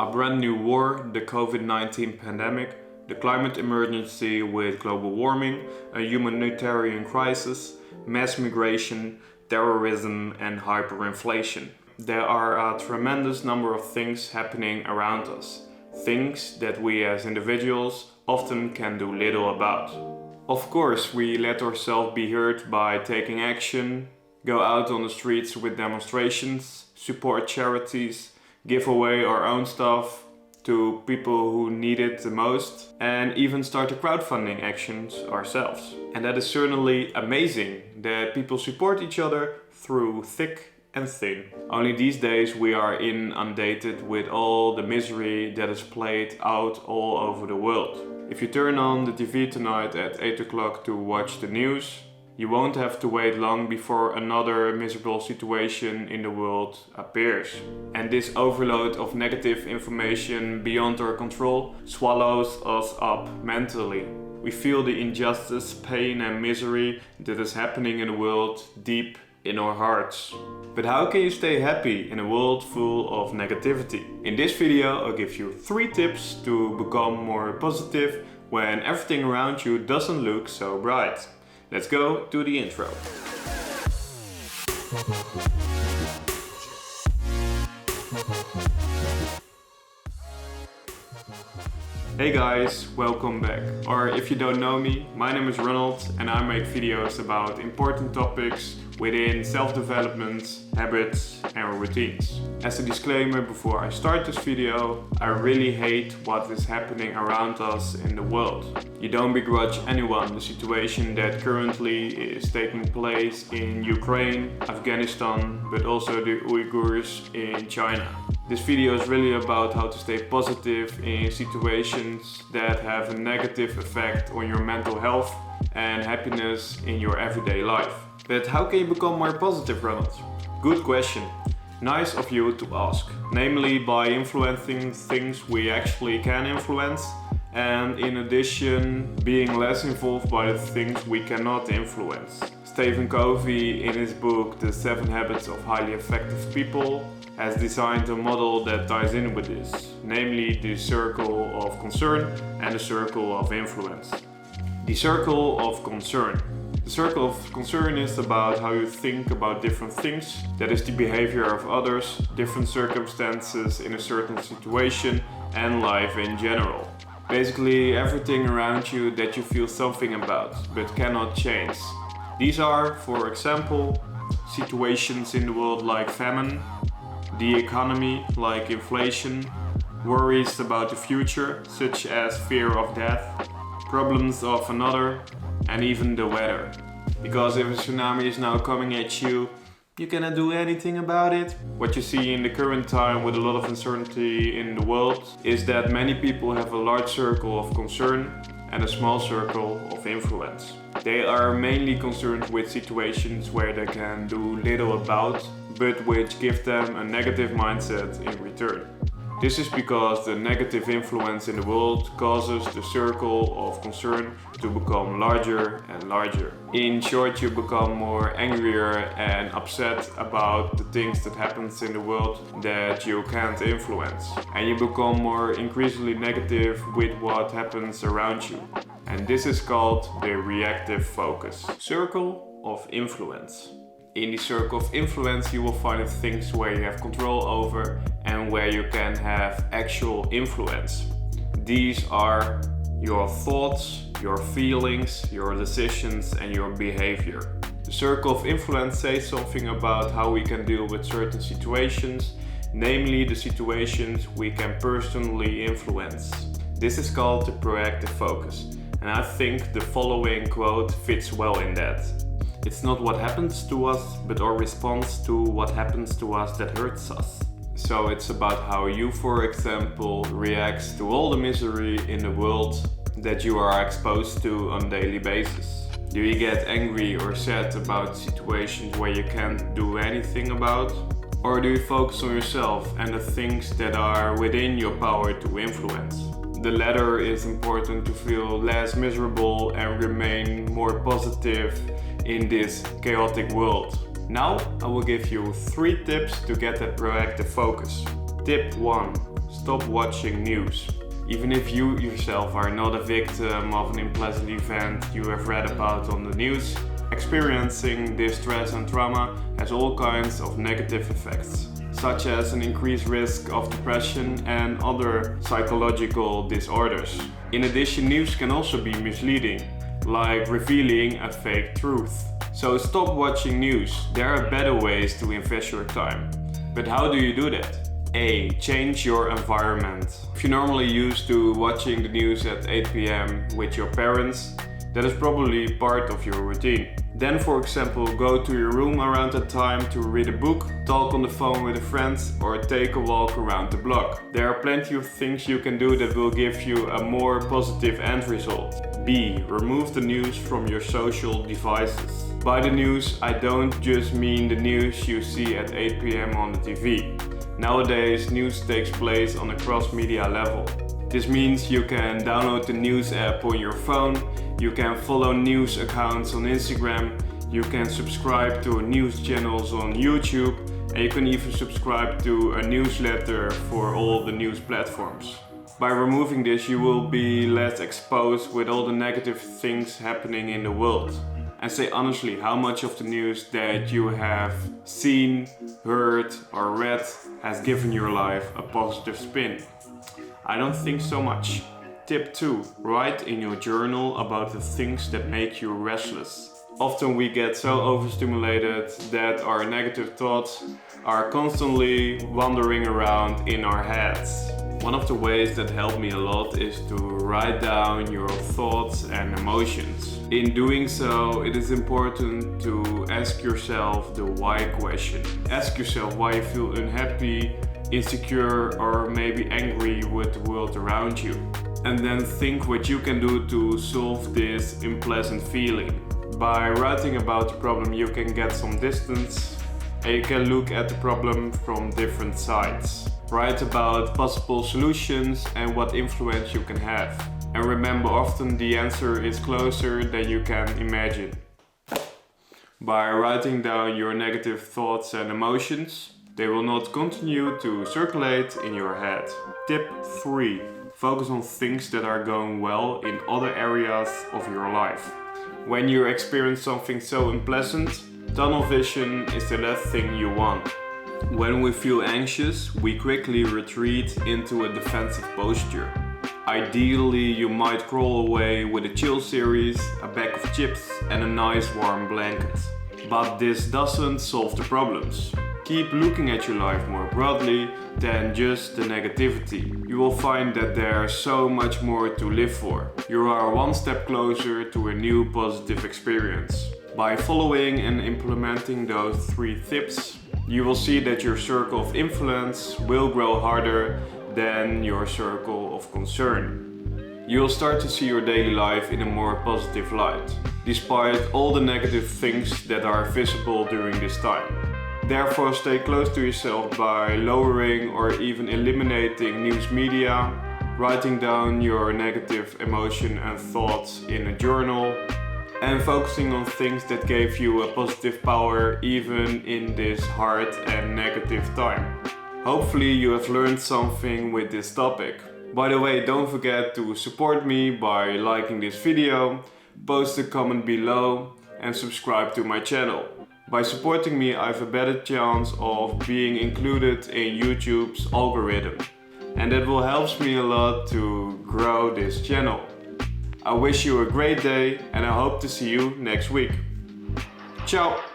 A brand new war, the COVID-19 pandemic, the climate emergency with global warming, a humanitarian crisis, mass migration, terrorism and hyperinflation. There are a tremendous number of things happening around us. Things that we as individuals often can do little about. Of course, we let ourselves be hurt by taking action, go out on the streets with demonstrations, support charities, give away our own stuff to people who need it the most, and even start the crowdfunding actions ourselves. And that is certainly amazing that people support each other through thick and thin. Only these days we are inundated with all the misery that is played out all over the world. If you turn on the TV tonight at 8 o'clock to watch the news, you won't have to wait long before another miserable situation in the world appears. And this overload of negative information beyond our control swallows us up mentally. We feel the injustice, pain and misery that is happening in the world deep in our hearts. But how can you stay happy in a world full of negativity? In this video I'll give you 3 tips to become more positive when everything around you doesn't look so bright. Let's go to the intro. Hey guys, welcome back. Or if you don't know me, my name is Ronald and I make videos about important topics within self-development, habits and routines. As a disclaimer before I start this video, I really hate what is happening around us in the world. You don't begrudge anyone the situation that currently is taking place in Ukraine, Afghanistan, but also the Uyghurs in China. This video is really about how to stay positive in situations that have a negative effect on your mental health and happiness in your everyday life. But how can you become more positive, Ronald? Good question. Nice of you to ask. Namely by influencing things we actually can influence, and in addition being less involved by the things we cannot influence. Stephan Covey in his book The 7 Habits of Highly Effective People has designed a model that ties in with this, namely the circle of concern and the circle of influence. The circle of concern. The circle of concern is about how you think about different things, that is the behavior of others, different circumstances in a certain situation and life in general. Basically everything around you that you feel something about but cannot change. These are, for example, situations in the world like famine, the economy like inflation, worries about the future such as fear of death, problems of another, and even the weather. Because if a tsunami is now coming at you, you cannot do anything about it. What you see in the current time with a lot of uncertainty in the world is that many people have a large circle of concern and a small circle of influence. They are mainly concerned with situations where they can do little about, but which give them a negative mindset in return. This is because the negative influence in the world causes the circle of concern to become larger and larger. In short, you become more angrier and upset about the things that happens in the world that you can't influence. And you become more increasingly negative with what happens around you. And this is called the reactive focus. Circle of influence. In the circle of influence you will find things where you have control over and where you can have actual influence. These are your thoughts, your feelings, your decisions and your behavior. The circle of influence says something about how we can deal with certain situations, namely the situations we can personally influence. This is called the proactive focus, and I think the following quote fits well in that. It's not what happens to us, but our response to what happens to us that hurts us. So it's about how you, for example, react to all the misery in the world that you are exposed to on a daily basis. Do you get angry or sad about situations where you can't do anything about? Or do you focus on yourself and the things that are within your power to influence? The latter is important to feel less miserable and remain more positive in this chaotic world. Now I will give you 3 tips to get that proactive focus. Tip 1. Stop watching news. Even if you yourself are not a victim of an unpleasant event you have read about on the news, experiencing distress and trauma has all kinds of negative effects, such as an increased risk of depression and other psychological disorders. In addition, news can also be misleading, like revealing a fake truth. So stop watching news. There are better ways to invest your time. But how do you do that? A. Change your environment. If you're normally used to watching the news at 8 p.m. with your parents, that is probably part of your routine. Then, for example, go to your room around that time to read a book, talk on the phone with a friend, or take a walk around the block. There are plenty of things you can do that will give you a more positive end result. B. Remove the news from your social devices. By the news, I don't just mean the news you see at 8 p.m. on the TV. Nowadays, news takes place on a cross-media level. This means you can download the news app on your phone, you can follow news accounts on Instagram, you can subscribe to news channels on YouTube, and you can even subscribe to a newsletter for all the news platforms. By removing this, you will be less exposed with all the negative things happening in the world. And say honestly, how much of the news that you have seen, heard, or read has given your life a positive spin? I don't think so much. Tip 2. Write in your journal about the things that make you restless. Often we get so overstimulated that our negative thoughts are constantly wandering around in our heads. One of the ways that helped me a lot is to write down your thoughts and emotions. In doing so, it is important to ask yourself the why question. Ask yourself why you feel unhappy, insecure, or maybe angry with the world around you. And then think what you can do to solve this unpleasant feeling. By writing about the problem, you can get some distance and you can look at the problem from different sides. Write about possible solutions and what influence you can have. And remember, often the answer is closer than you can imagine. By writing down your negative thoughts and emotions, they will not continue to circulate in your head. Tip 3. Focus on things that are going well in other areas of your life. When you experience something so unpleasant, tunnel vision is the last thing you want. When we feel anxious, we quickly retreat into a defensive posture. Ideally, you might crawl away with a chill series, a bag of chips, and a nice warm blanket. But this doesn't solve the problems. Keep looking at your life more broadly than just the negativity. You will find that there's so much more to live for. You are one step closer to a new positive experience. By following and implementing those 3 tips, you will see that your circle of influence will grow harder than your circle of concern. You will start to see your daily life in a more positive light, despite all the negative things that are visible during this time. Therefore, stay close to yourself by lowering or even eliminating news media, writing down your negative emotion and thoughts in a journal, and focusing on things that gave you a positive power even in this hard and negative time. Hopefully you have learned something with this topic. By the way, don't forget to support me by liking this video, post a comment below, and subscribe to my channel. By supporting me, I have a better chance of being included in YouTube's algorithm, and that will help me a lot to grow this channel. I wish you a great day and I hope to see you next week. Ciao!